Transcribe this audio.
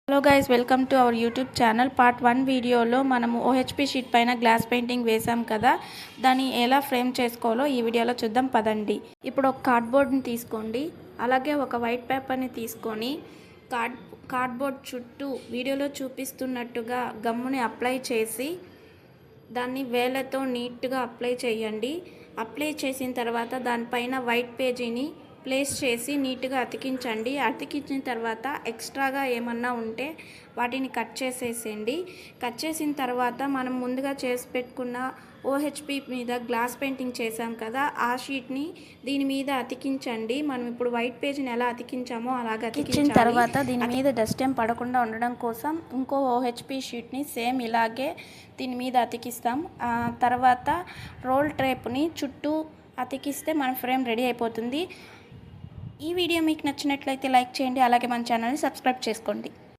Hello guys, welcome to our YouTube channel. Part 1 వీడియోలో మనము OHP sheet పైన glass painting వేసాం కదా, దాన్ని ఎలా ఫ్రేమ్ చేసుకోవాలో ఈ వీడియోలో చూద్దాం పదండి. ఇప్పుడు ఒక కార్డ్బోర్డ్ని తీసుకోండి, అలాగే ఒక వైట్ పేపర్ని తీసుకొని కార్డ్బోర్డ్ చుట్టూ వీడియోలో చూపిస్తున్నట్టుగా గమ్ముని అప్లై చేసి దాన్ని వేళ్ళతో నీట్గా అప్లై చేయండి. అప్లై చేసిన తర్వాత దానిపైన వైట్ పేజీని ప్లేస్ చేసి నీట్గా అతికించండి. అతికించిన తర్వాత ఎక్స్ట్రాగా ఏమన్నా ఉంటే వాటిని కట్ చేసేసేయండి. కట్ చేసిన తర్వాత మనం ముందుగా చేసి పెట్టుకున్న ఓహెచ్పి మీద గ్లాస్ పెయింటింగ్ చేసాం కదా, ఆ షీట్ని దీని మీద అతికించండి. మనం ఇప్పుడు వైట్ పేజీని ఎలా అతికించామో అలాగే అతికించిన తర్వాత దీని మీద డస్ట్ ఏం పడకుండా ఉండడం కోసం ఇంకో ఓహెచ్పి షీట్ని సేమ్ ఇలాగే దీని మీద అతికిస్తాం. తర్వాత రోల్ టేప్ని చుట్టూ అతికిస్తే మన ఫ్రేమ్ రెడీ అయిపోతుంది. ఈ వీడియో మీకు నచ్చినట్లయితే లైక్ చేయండి, అలాగే మన ఛానల్ని సబ్స్క్రైబ్ చేసుకోండి.